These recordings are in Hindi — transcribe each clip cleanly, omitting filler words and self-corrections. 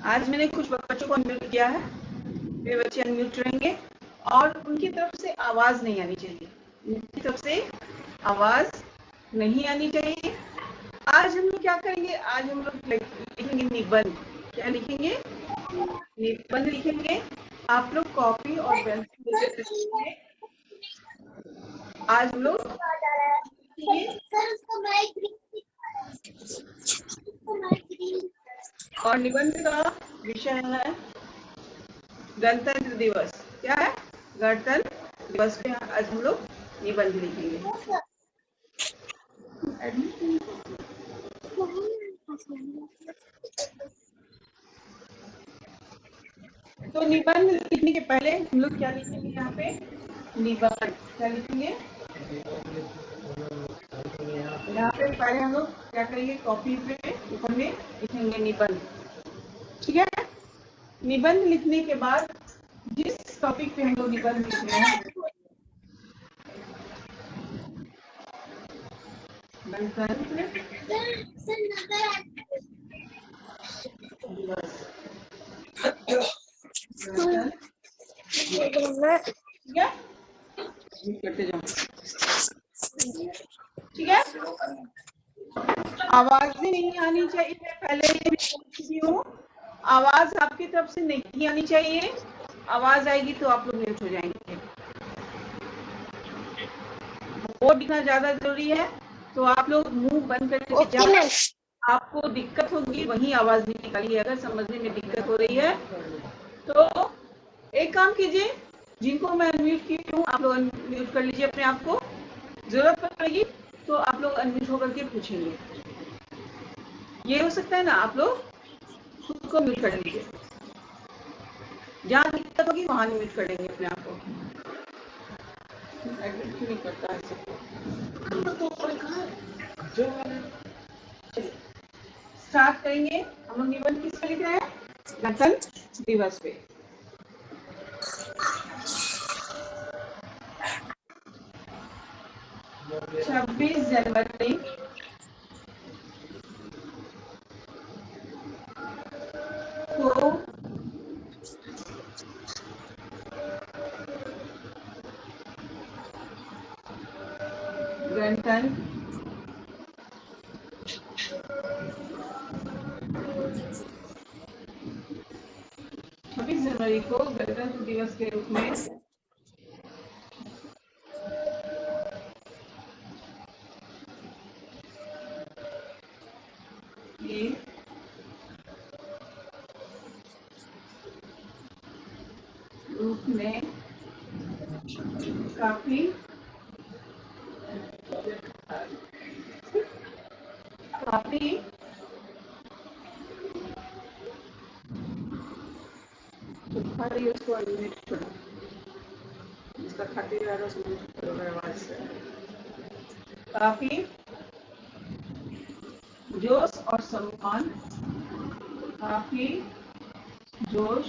आज मैंने कुछ बच्चों को अनम्यूट किया है, वे बच्चे अनम्यूट रहेंगे और उनकी तरफ से आवाज नहीं आनी चाहिए, उनकी तरफ से आवाज नहीं आनी चाहिए। आज हम लोग क्या करेंगे, आज हम लोग लिखेंगे निबंध। क्या लिखेंगे? निबंध लिखेंगे। आप लोग कॉपी और पेंसिल लेकर लिखेंगे। आज हम लोग और निबंध का विषय है गणतंत्र दिवस। क्या है? गणतंत्र दिवस पे आज हम लोग निबंध लिखेंगे। तो निबंध लिखने के पहले हम लोग क्या लिखेंगे? यहाँ पे निबंध क्या लिखेंगे? यहाँ पे पहले हम लोग क्या करेंगे, कॉपी पे ऊपर में लिखेंगे निबंध। ठीक है? निबंध लिखने के बाद जिस टॉपिक पे हम लोग निबंध लिख रहे हैं, गणतंत्र दिवस, ठीक है? करते जाओ। ठीक है? आवाज नहीं आनी चाहिए, मैं पहले ही बोल चुकी हूँ। आवाज आपकी तरफ से नहीं आनी चाहिए। आवाज आएगी तो आप लोग म्यूट हो जाएंगे। बोर्ड दिखना ज्यादा जरूरी है, तो आप लोग मुंह बंद करके जहाँ आपको दिक्कत होगी वहीं आवाज निकालिए। अगर समझने में दिक्कत हो रही है तो एक काम कीजिए, जिनको मैं अनम्यूट की हूँ आप लोग अनम्यूट कर लीजिए अपने आप को। जरूरत पड़ेगी तो आप लोग अनम्यूट होकर के पूछेंगे। ये हो सकता है ना, आप लोग खुद को म्यूट कर लीजिए, जहाँ दिक्कत होगी वहां म्यूट कर लेंगे अपने आप को। नहीं करता है चलिए स्टार्ट करेंगे। हम लोग निबंध किस पे लिख रहे हैं? गणतंत्र दिवस पे। 26 जनवरी को गणतंत्र 26 जनवरी को गणतंत्र दिवस के रूप में ये रूप में काफी काफी उसको अनम्यूट करो, जिसका खाते जा रहा है उसको म्यूट करो आवाज से। काफी जोश और सम्मान, काफी जोश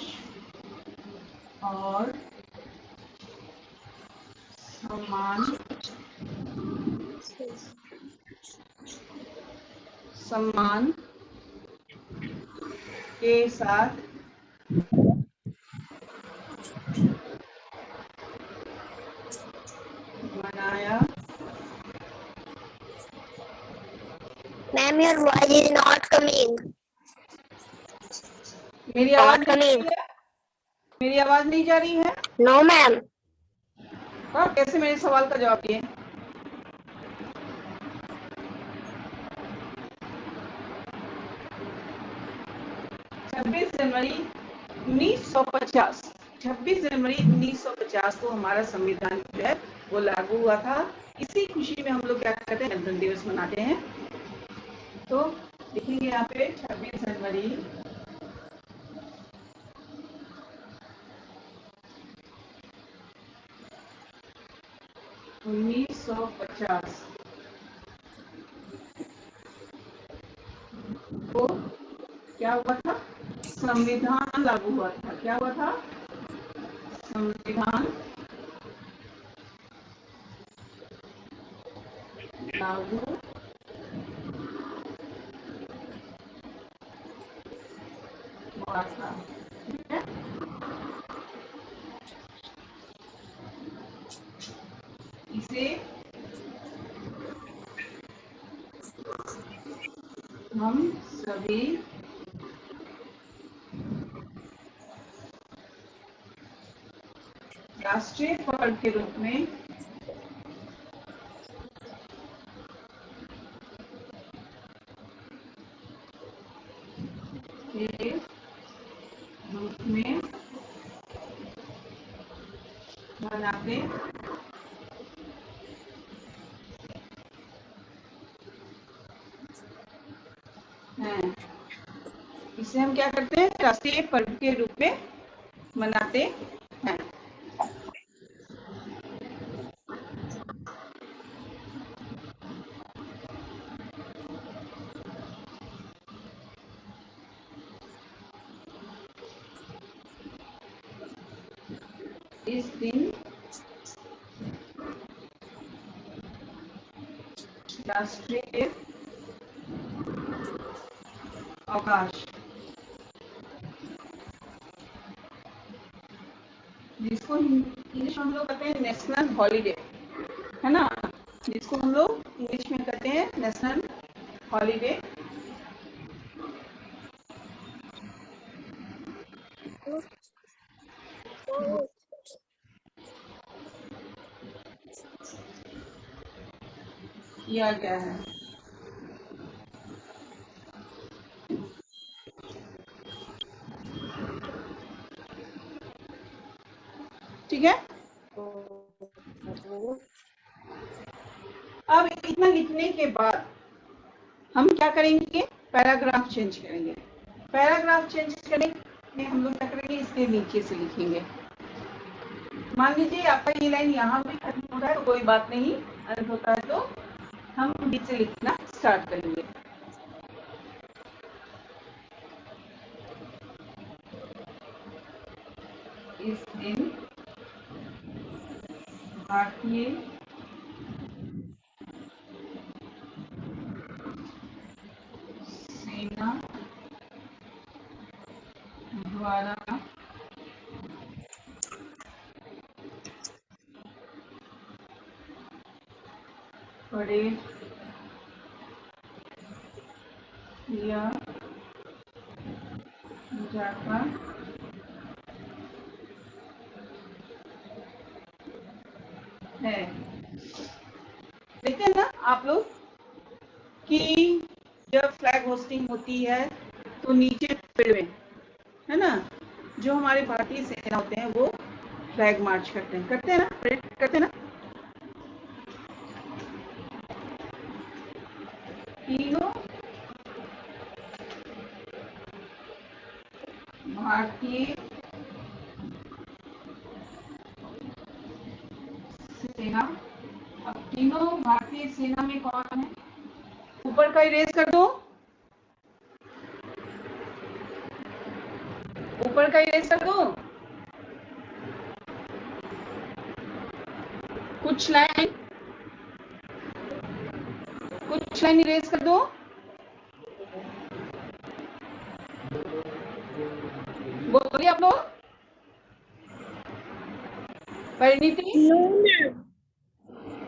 और सम्मान सम्मान के साथ मनाया। Ma'am, your voice is not coming. मेरी आवाज नहीं जा रही है? मेरी आवाज नहीं जा रही है? No, ma'am. हाँ, कैसे मेरे सवाल का जवाब दिए? छब्बीस जनवरी 1950 26 जनवरी 1950 को हमारा संविधान जो है वो लागू हुआ था। इसी खुशी में हम लोग क्या करते हैं, गणतंत्र दिवस मनाते हैं। तो लिखेंगे यहाँ पे 26 जनवरी 1950 को क्या हुआ था? संविधान लागू हुआ था। क्या हुआ था? संविधान लागू हुआ था। ठीक है, इसे हम सभी राष्ट्रीय पर्व के रूप में मनाते हैं। इसे हम क्या करते हैं, राष्ट्रीय पर्व के रूप में मनाते हैं। इस दिन राष्ट्रीय अवकाश, जिसको इंग्लिश में हम लोग कहते हैं नेशनल हॉलीडे, है ना, जिसको हम लोग इंग्लिश में कहते हैं नेशनल हॉलीडे। किया गया है। ठीक है, अब इतना लिखने के बाद हम क्या करेंगे, पैराग्राफ चेंज करेंगे। पैराग्राफ चेंज करेंगे हम लोग क्या करेंगे, इसके नीचे से लिखेंगे। मान लीजिए आपका ये लाइन यहाँ भी खत्म हो रहा है तो कोई बात नहीं, अंत होता है तो हम बीच से लिखना स्टार्ट करेंगे। इस दिन भारतीय सेना द्वारा परेड किया जाता है। देखते हैं ना आप लोग कि जब फ्लैग होस्टिंग होती है तो नीचे पेड़ में, है ना, जो हमारे भारतीय सेना होते हैं वो फ्लैग मार्च करते हैं ना, परेड करते हैं ना। तीनों भारतीय सेना, अब तीनों भारतीय सेना में कौन है, ऊपर का इरेज कर दो, ऊपर का इरेज कर दो, कुछ लाइन इरेज कर दो, बोलिए आप लोग। परिणीति,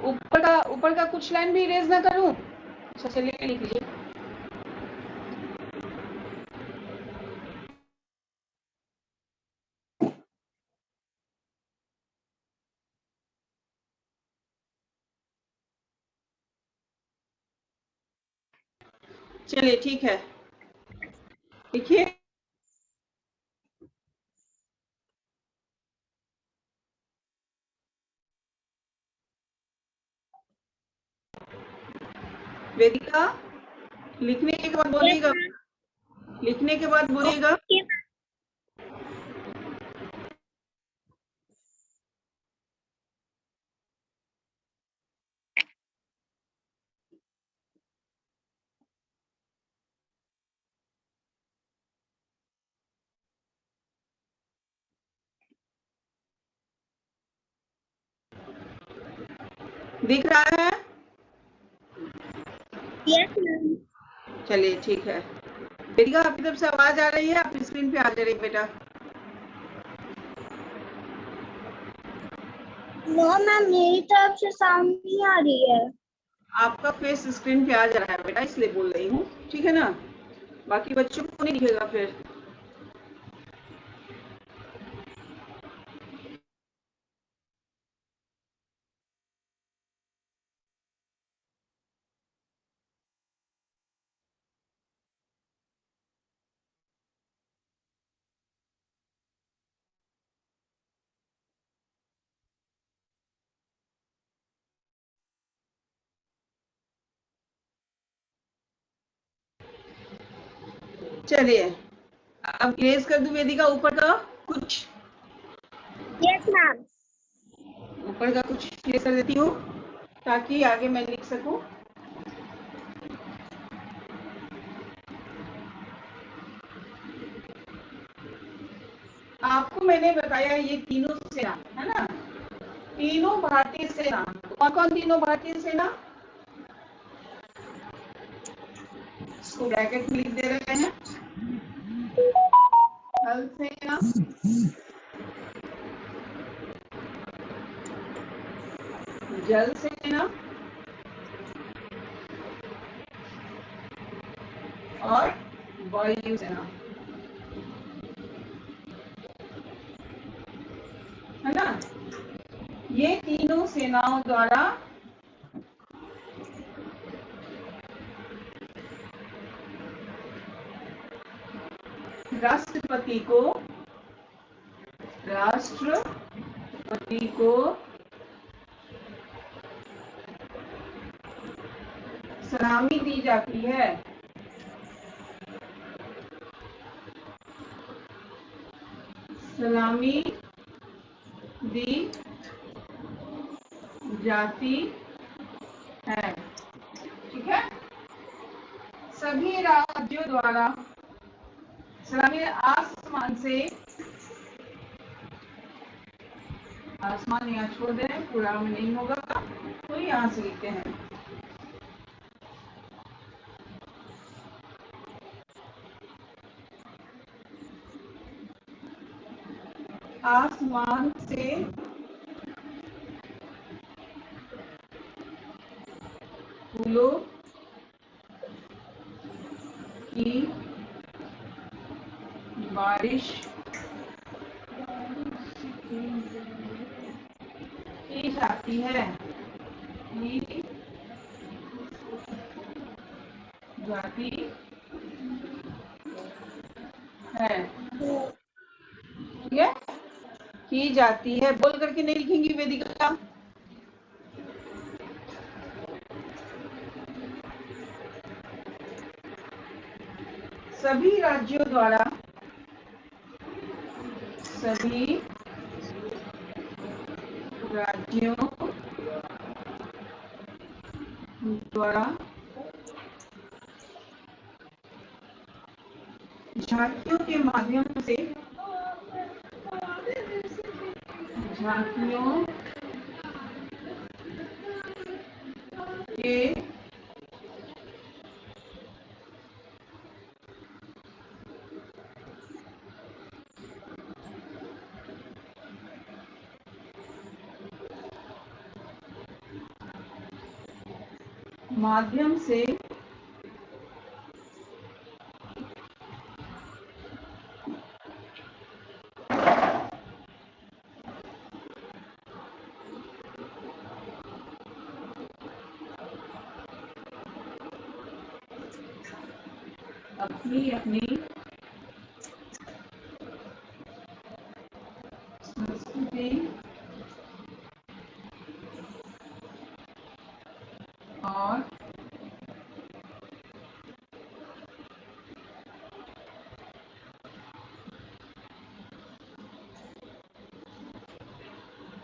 ऊपर का कुछ लाइन भी इरेज ना करूं? अच्छा चलिए लिख लीजिए। चलिए ठीक है, लिखिए। वेदिका, लिखने के बाद बोलिएगा, लिखने के बाद बोलिएगा। दिख रहा है? Yes ma'am. चलिए ठीक है, वेदिका आपकी तरफ से आवाज आ रही है? आपकी स्क्रीन पे आ जा रही है बेटा? नो मैम, मेरी तरफ से साउंड नहीं आ रही है। आपका फेस स्क्रीन पे आ जा रहा है बेटा, इसलिए बोल रही हूँ, ठीक है ना? बाकी बच्चों को नहीं दिखेगा फिर। चलिए, अब इरेज कर दूं वेदिका ऊपर का कुछ? Yes ma'am. ऊपर का कुछ इरेज कर देती हूँ ताकि आगे मैं लिख सकूं। आपको मैंने बताया ये तीनों सेना है ना, तीनों भारतीय सेना। कौन कौन तीनों भारतीय सेना? इसको ब्रैकेट में लिख दे रहे हैं। थल सेना, जल सेना और वायु सेना, है ना? ये तीनों सेनाओं द्वारा राष्ट्रपति को सलामी दी जाती है। सलामी दी जाती है, ठीक है? सभी राज्यों द्वारा सलामी आसमान यहाँ छोड़ दे रहे हैं, पूरा में नहीं होगा तो यहाँ से लिखते हैं। आसमान से फूलों की बारिश की जाती है, की जाती है, ठीक है? की जाती है बोल करके नहीं लिखेंगी वेदिका। सभी राज्यों द्वारा झांकियों के माध्यम से माध्यम से अपनी अपनी संस्कृति और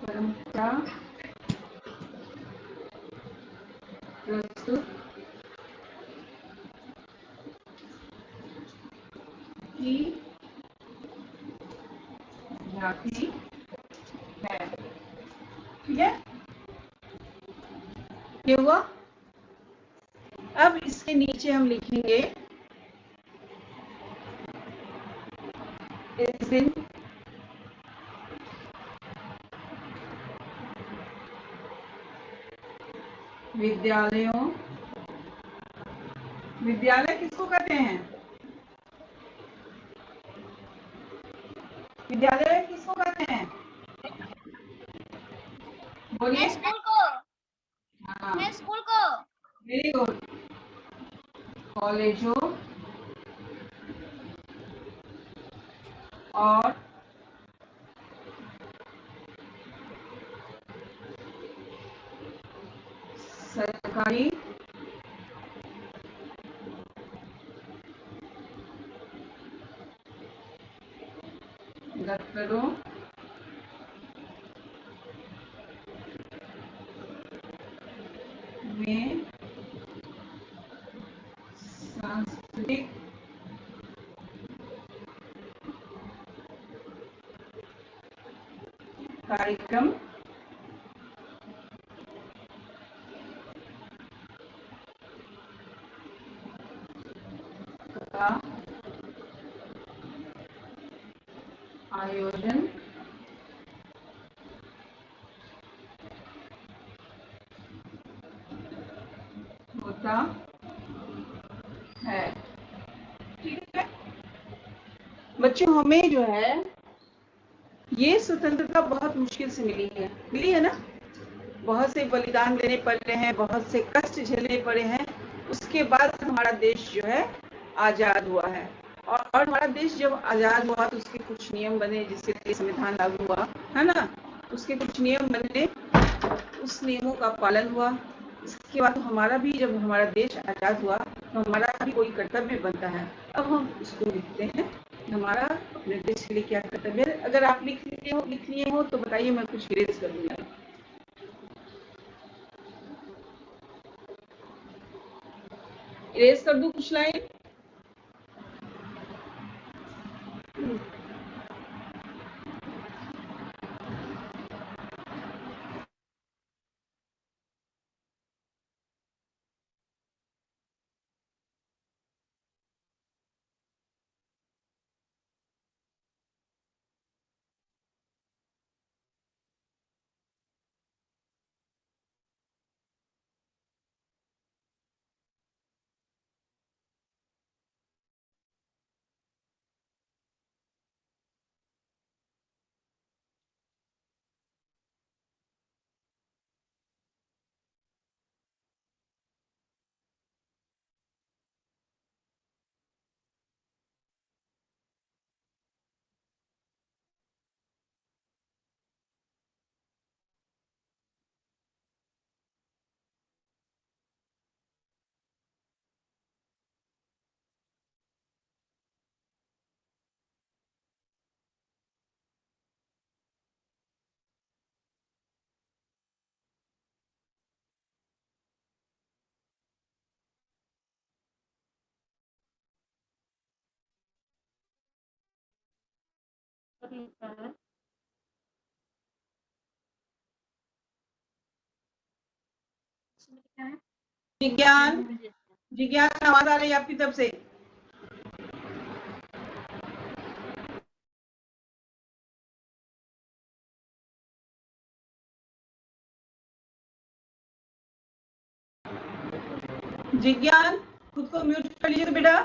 परंपरा प्रस्तुत की जाती है, ठीक है? ये हुआ। अब इसके नीचे हम लिखेंगे इस दिन विद्यालय किसको कहते हैं? विद्यालय किसको कहते हैं? बोलिए। स्कूल को। हाँ, स्कूल को। Very good. कॉलेजों और सरकारी दफ्तरों में सांस्कृतिक कार्यक्रम का आयोजन होता है। ठीक है बच्चों, हमें जो है ये स्वतंत्रता बहुत मुश्किल से मिली है ना। बहुत से बलिदान देने पड़े हैं, बहुत से कष्ट झेलने पड़े हैं, उसके बाद हमारा देश जो है आजाद हुआ है। और हमारा देश जब आजाद हुआ तो उसके कुछ नियम बने, जिससे संविधान लागू हुआ है ना। उसके कुछ नियम बने, उस नियमों का पालन हुआ। इसके बाद हमारा भी, जब हमारा देश आजाद हुआ तो हमारा भी कोई कर्तव्य बनता है। अब हम उसको लिखते हैं, हमारा अपने देश के लिए क्या कर्तव्य है। अगर आप लिख लिए हो तो बताइए, मैं कुछ इरेज कर दूंगा। इरेज कर दूं कुछ लाइन? विज्ञान, विज्ञान आवाज आ रही है आपकी तरफ से? विज्ञान, खुद को म्यूट कर लीजिए बेटा।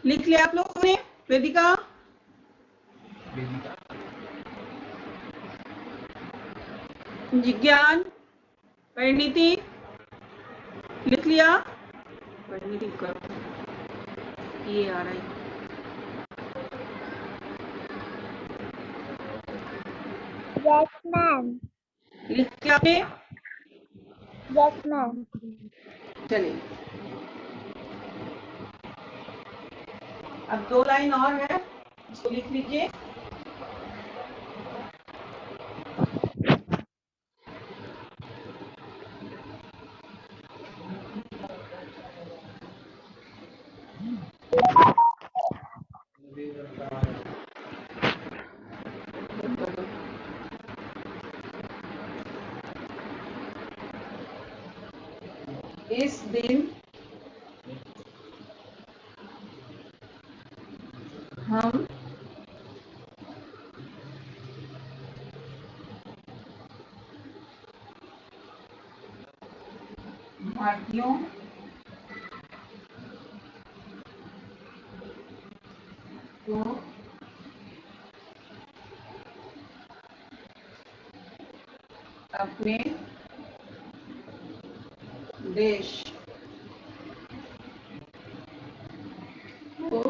लिख लिया आप लोगों ने? वेदिका, जिज्ञान, परिणीति, लिख लिया? परिणीति करो, ये आ रहा है। Yes, ma'am. लिख के आपने? Yes, ma'am. चलिए, अब 2 लाइन और है, इसको लिख लीजिए। इस दिन हम भारतीयों को अपने देश को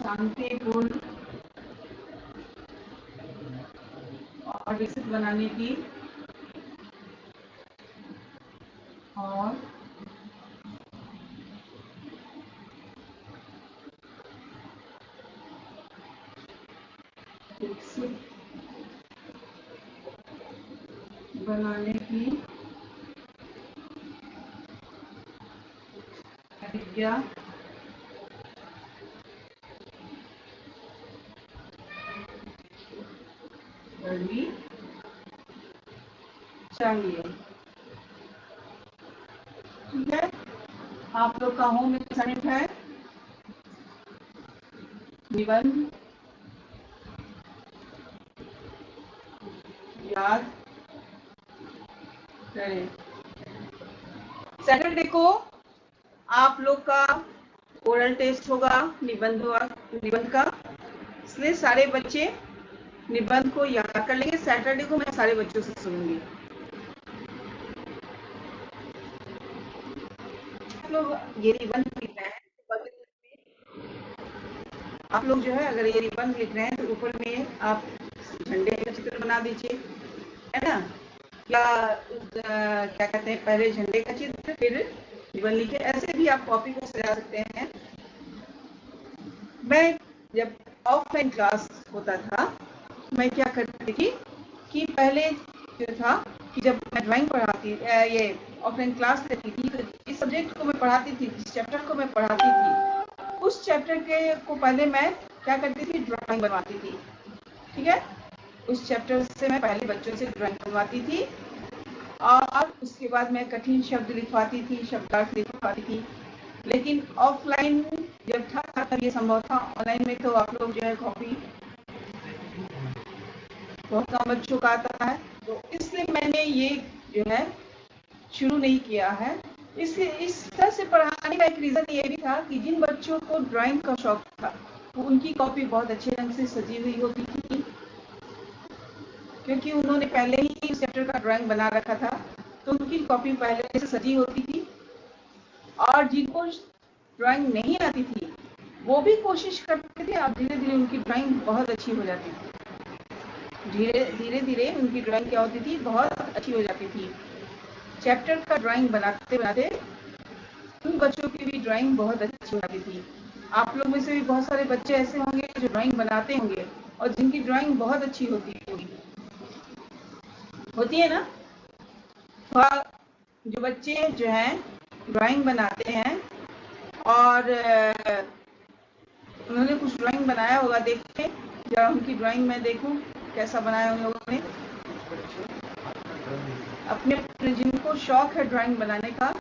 शांतिपूर्ण और विकसित बनाने की और विकसित बनाने की प्रतिज्ञा करनी चाहिए। ठीक है, आप लोग का होम असाइनमेंट है निबंध याद करें। सैटरडे को आप लोग का ओरल टेस्ट होगा निबंध का, इसलिए सारे बच्चे निबंध को याद कर लेंगे। सैटरडे को मैं सारे बच्चों से सुनूंगी। आप लोग ये निबंध लिख रहे हैं, आप लोग जो है अगर ये निबंध लिख रहे हैं तो ऊपर में आप झंडे का चित्र बना दीजिए, है ना? या क्या कहते हैं, पहले झंडे का चित्र फिर निबंध लिखे, ऐसे भी आप कॉपी को सजा सकते हैं। मैं जब ऑफलाइन क्लास होता था, मैं क्या करती थी कि पहले जो था कि जब मैं ड्राइंग पढ़ाती, ये ऑफलाइन क्लास लेती थी, तो इस सब्जेक्ट को मैं पढ़ाती थी, जिस चैप्टर को मैं पढ़ाती थी, उस चैप्टर के को पहले मैं क्या करती थी, ड्राइंग बनवाती थी। ठीक है, उस चैप्टर से मैं पहले बच्चों से ड्राइंग बनवाती थी और उसके बाद मैं कठिन शब्द लिखवाती थी, शब्दार्थ लिखवाती थी। लेकिन ऑफलाइन जब था तब ये संभव था, ऑनलाइन में तो आप लोग जो है कॉपी बहुत कम बच्चों का आता है, तो इसलिए मैंने ये जो है शुरू नहीं किया है। इसलिए इस तरह से पढ़ाने का एक रीज़न ये भी था कि जिन बच्चों को ड्राइंग का शौक था वो उनकी कॉपी बहुत अच्छे ढंग से सजी हुई होती थी, क्योंकि उन्होंने पहले ही इस चैप्टर का ड्राइंग बना रखा था, तो उनकी कॉपी पहले से सजी होती थी। और जिनको ड्राइंग नहीं आती थी वो भी कोशिश करते थे और धीरे धीरे उनकी ड्राइंग बहुत अच्छी हो जाती थी। धीरे धीरे उनकी ड्राइंग क्या होती थी, बहुत अच्छी हो जाती थी। चैप्टर का ड्राइंग बनाते बनाते उन बच्चों की भी ड्राइंग बहुत अच्छी हो जाती थी। आप लोग में से भी बहुत सारे बच्चे ऐसे होंगे जो ड्राइंग बनाते होंगे और जिनकी ड्राइंग बहुत अच्छी होती है ना। जो बच्चे जो हैं ड्राइंग बनाते हैं और उन्होंने कुछ ड्राइंग बनाया होगा, देखते जरा उनकी ड्राइंग मैं देखूं कैसा बनाया उन लोगों ने। अपने जिनको शौक है ड्राइंग बनाने का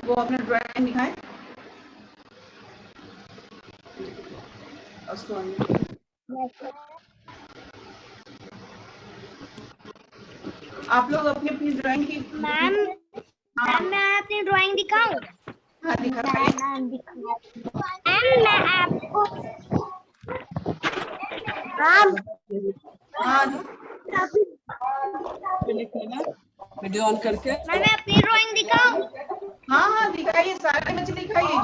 वो अपना ड्राइंग दिखाएं। आप लोग अपनी अपनी ड्राइंग की मैम हाँ मैं अपनी ड्राइंग दिखाऊं? हाँ दिखाइए। मैं आपको हाँ वीडियो ऑन करके। मैं अपनी ड्राइंग दिखाऊं? हाँ हाँ दिखाइए, सारे बच्चे दिखाइए।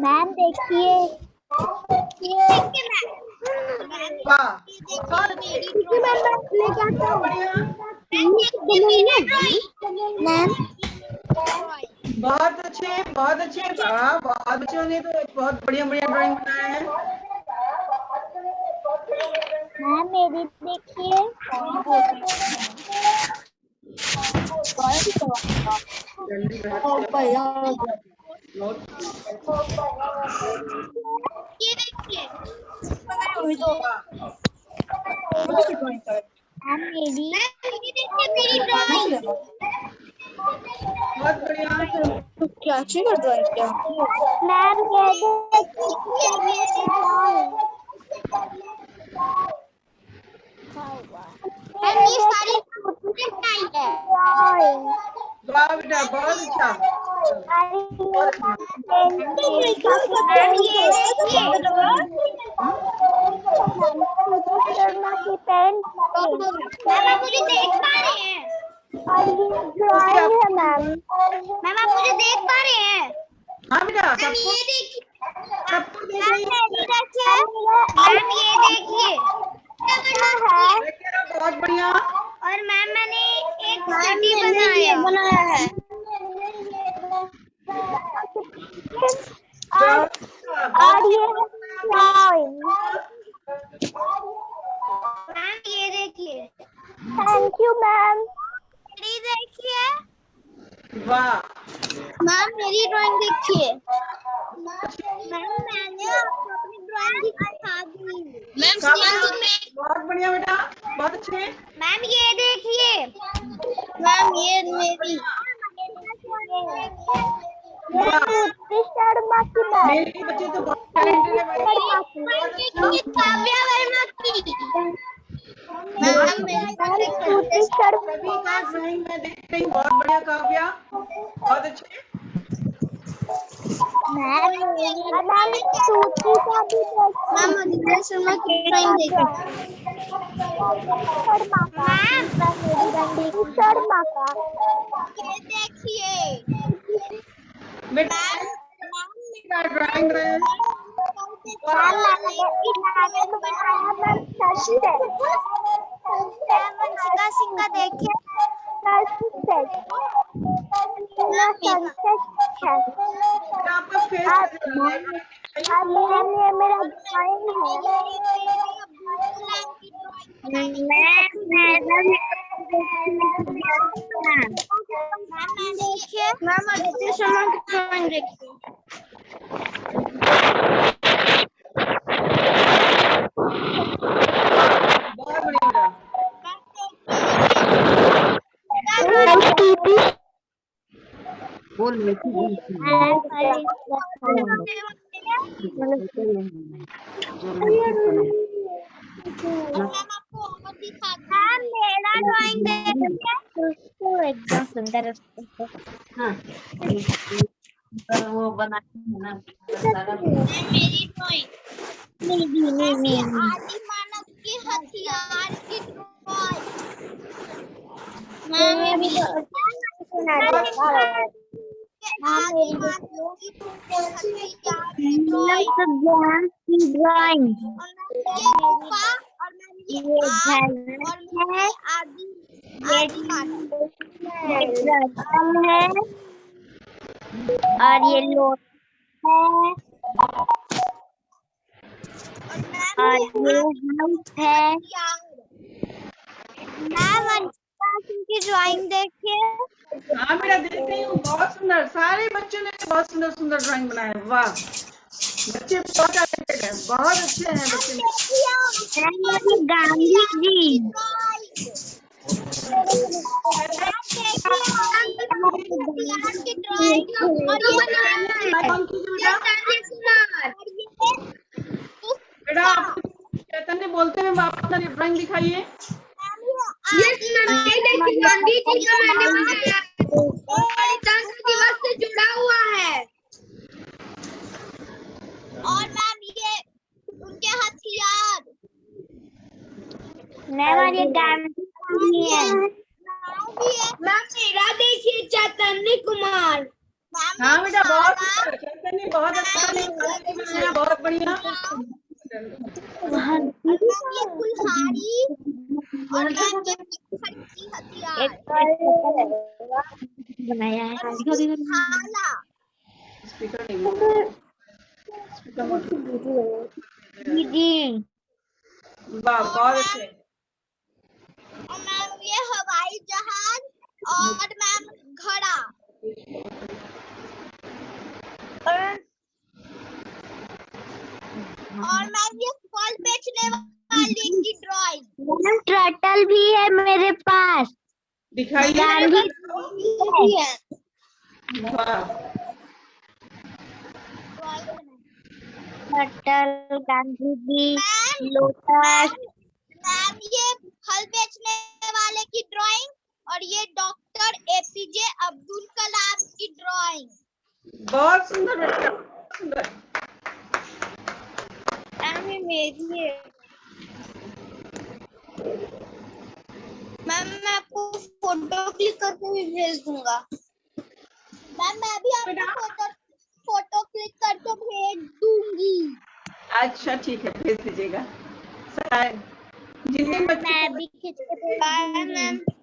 मैम देखिए, वाह बहुत मैम बहुत अच्छे बहुत अच्छे। वाह बहुत बच्चों ने तो बहुत बढ़िया बढ़िया ड्राइंग बनाया है। मैम मेरी देखिए। जल्दी ये देखिए मेरी ड्राइंग। बहुत बढ़िया। क्या चाहिए ड्राइंग क्या? मैम ये सारी बनाई है। वाह बेटा बहुत अच्छा। मैम आप मुझे देख पा रहे हैं? मैम आप मुझे देख पा रहे हैं? हाँ बेटा मैम सबको ये देखिए, सबको देख मैम रही हूँ। ये देखिए बहुत बढ़िया। और मैम मैंने एक सिटी बनाया है। और ये मैम ये देखिए। Thank you ma'am. मेरी देखिए। वाह मैम मेरी ड्राइंग देखिए। मैम मैंने आपको अपनी ड्राइंग दिखा दी। मैम बहुत बढ़िया बेटा बहुत अच्छे। मैम ये देखिए। मैम ये मेरी। शर्मा की मेरे बच्चे तो बहुत टैलेंटेड है भाई। काव्या वर्मा की। सभी का ड्राइंग मैं देख रही हूँ, बहुत बढ़िया काव्या बहुत अच्छे। मैम मधुकर शर्मा की ड्राइंग देखिए। शर्मा का ये देखिए। बेटा ड्राइंग रहे वंशिका सिंह का देखिए। आपका फेस मेरा ड्राइंग है। मैम आदित्य शर्मा की ड्राइंग देखिए। बहुत बढ़िया बोल मेरा ड्राइंग एकदम सुंदर। वो बना ना मेरी ड्राइंग आदि मानव के हथियार की ड्राइंग। और ये लोट है और ये हाउस है। मैम वंशिका सिंह की ड्राइंग देखिए। हाँ बेटा देख रही हूँ, बहुत सुंदर। सारे बच्चों ने बहुत सुंदर सुंदर ड्राइंग बनाए। वाह बच्चे बहुत टैलेंटेड है, बहुत अच्छे हैं बच्चे। गांधी जी बेटा आप चैतन्य बोलते हुए आप अपना ड्राइंग दिखाइए। गांधी जी का मैंने बनाया गणतंत्र दिवस से जुड़ा हुआ है। और मैम ये उनके हथियार मैम ये गांधी है। मैम मेरा देखिए चैतन्य कुमार। हाँ बेटा बहुत अच्छा, चैतन्य बहुत अच्छा बनाया, बहुत बढ़िया। ये कुल्हाड़ी और मैम ये पत्थर की हथियार बनाया है। भाला स्पीकर नहीं, दीदी वाह बहुत अच्छे। और मैम ये हवाई जहाज और मैम घड़ा और मैम ये फल बेचने वाले की ड्राइंग। मैम टर्टल भी है मेरे पास। दिखाइए गांधी भी है। वाह turtle, Gandhi ji, lotus. Ma'am ये फल बेचने वाले की ड्राइंग और ये डॉक्टर एपीजे अब्दुल कलाम की ड्राइंग। बहुत सुंदर बेटा, बहुत सुंदर। मैम मैं आपको फोटो क्लिक करके भी भेज दूंगा। मैम मैं भी आपको फोटो क्लिक करके भेज दूंगी। अच्छा ठीक है, भेज दीजिएगा। जितने बच्चे मैं भी खींच के भेज दूंगी।